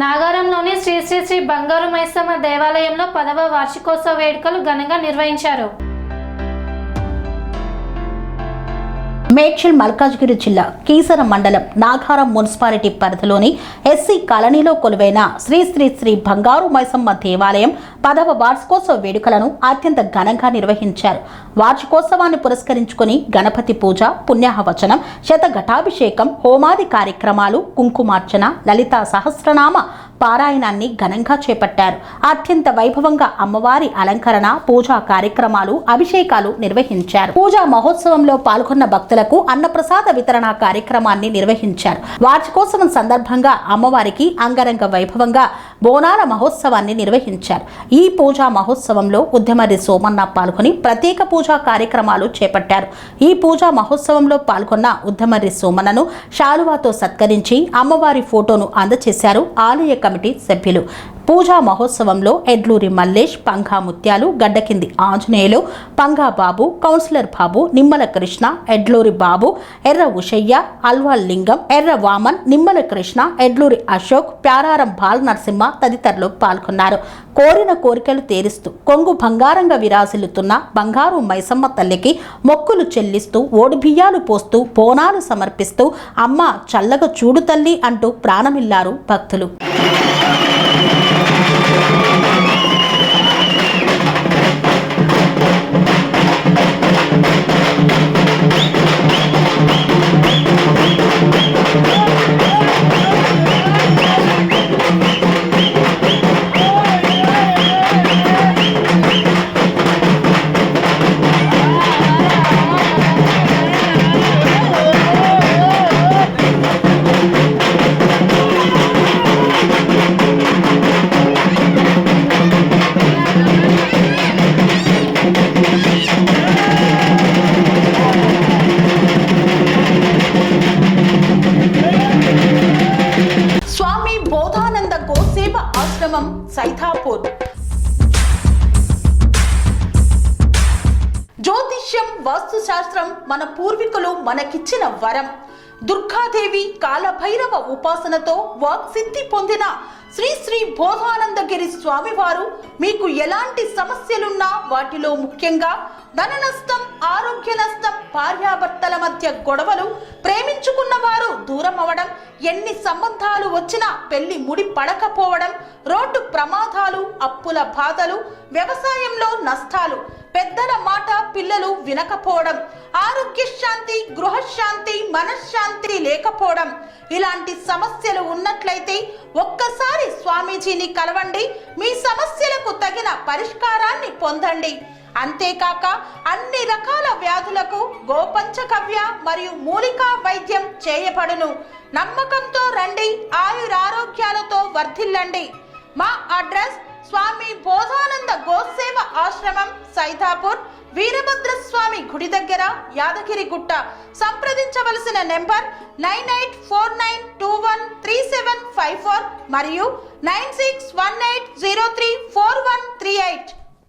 నాగారంలోని శ్రీ శ్రీ శ్రీ బంగారు మైసమ్మ దేవాలయంలో 10వ వార్షికోత్సవ వేడుకలు ఘనంగా నిర్వహించారు. మేడ్చల్ మల్కాజ్గిరి జిల్లా కీసర మండలం నాగారం మున్సిపాలిటీ పరిధిలోని ఎస్సీ కాలనీలో కొలువైన శ్రీ శ్రీ శ్రీ బంగారు మైసమ్మ దేవాలయం 10వ వార్షికోత్సవ వేడుకలను అత్యంత ఘనంగా నిర్వహించారు. వార్షికోత్సవాన్ని పురస్కరించుకుని గణపతి పూజ, పుణ్యాహవచనం, శతఘటాభిషేకం, హోమాది కార్యక్రమాలు, కుంకుమార్చన, లలితా సహస్రనామ పారాయణాన్ని ఘనంగా చేపట్టారు. అత్యంత వైభవంగా అమ్మవారి అలంకరణ, పూజా కార్యక్రమాలు, అభిషేకాలు నిర్వహించారు. పూజా మహోత్సవంలో పాల్గొన్న భక్తులకు అన్నప్రసాద వితరణ కార్యక్రమాన్ని నిర్వహించారు. వార్షికోత్సవం సందర్భంగా అమ్మవారికి అంగరంగ వైభవంగా బోనాల మహోత్సవాన్ని నిర్వహించారు. ఈ పూజా మహోత్సవంలో ఉద్యమర్రి సోమన్న పాల్గొని ప్రత్యేక పూజా కార్యక్రమాలు చేపట్టారు. ఈ పూజా మహోత్సవంలో పాల్గొన్న ఉద్యమర్రి సోమన్నను శాలువాతో సత్కరించి అమ్మవారి ఫోటోను అందజేశారు ఆలయ కమిటీ సభ్యులు. పూజా మహోత్సవంలో ఎడ్లూరి మల్లేష్, పంగా ముత్యాలు, గడ్డకింది ఆంజనేయులు, పంగా బాబు, కౌన్సిలర్ బాబు, నిమ్మల కృష్ణ, ఎడ్లూరి బాబు, ఎర్ర ఉషయ్య, అల్వాల్ లింగం, ఎర్ర వామన్, నిమ్మల కృష్ణ, ఎడ్లూరి అశోక్, ప్యారారం బాల్ నరసింహ తదితరులు పాల్గొన్నారు. కోరిన కోరికలు తీరుస్తూ కొంగు బంగారంగా విరాజిల్లుతున్న బంగారు మైసమ్మ తల్లికి మొక్కులు చెల్లిస్తూ ఓడిబియ్యాలు పోస్తూ బోనాలు సమర్పిస్తూ అమ్మ చల్లగా చూడు తల్లి అంటూ ప్రాణమిల్లారు భక్తులు. సైథాపూర్ జ్యోతిష్యం, వాస్తుశాస్త్రం మన పూర్వీకులు మనకిచ్చిన వరం. దుర్గాదేవి, కాలభైరవ ఉపాసనతో వాక్సిద్ధి పొందిన శ్రీ శ్రీ బోధానందగిరి స్వామివారు మీకు ఎలాంటి సమస్యలున్నా, వాటిలో ముఖ్యంగా ధన నష్టం, ఆరోగ్య నష్టం, భార్యాభర్తల మధ్య గొడవలు, ప్రేమించుకున్న వారు దూరం అవడం, ఎన్ని సంబంధాలు వచ్చినా పెళ్లి ముడి పడకపోవడం, రోడ్డు ప్రమాదాలు, అప్పుల బాధలు, వ్యవసాయంలో నష్టాలు, పెద్దల మాట పిల్లలు వినకపోవడం, ఆరోగ్య శాంతి, గృహశాంతి, మనశ్శాంతి లేకపోవడం, ఇలాంటి సమస్యలు ఉన్నట్లయితే ఒక్కసారి స్వామీజీని కలవండి. మీ సమస్యలకు తగిన పరిష్కారాన్ని పొందండి. అంతేకాక అన్ని రకాల వ్యాధులకు గోపంచకవ్య మరియు మూలికా వైద్యం చేయబడును. నమ్మకంతో రండి, ఆయురారోగ్యాలతో వర్ధిల్లండి. మా అడ్రస్ స్వామి బోధానంద గోసేవ ఆశ్రమం, సైథాపూర్, వీరభద్రస్వామి గుడి దగ్గర, యాదగిరిగుట్ట. సంప్రదించవలసిన నెంబర్ 9849213754 మరియు 9618034138.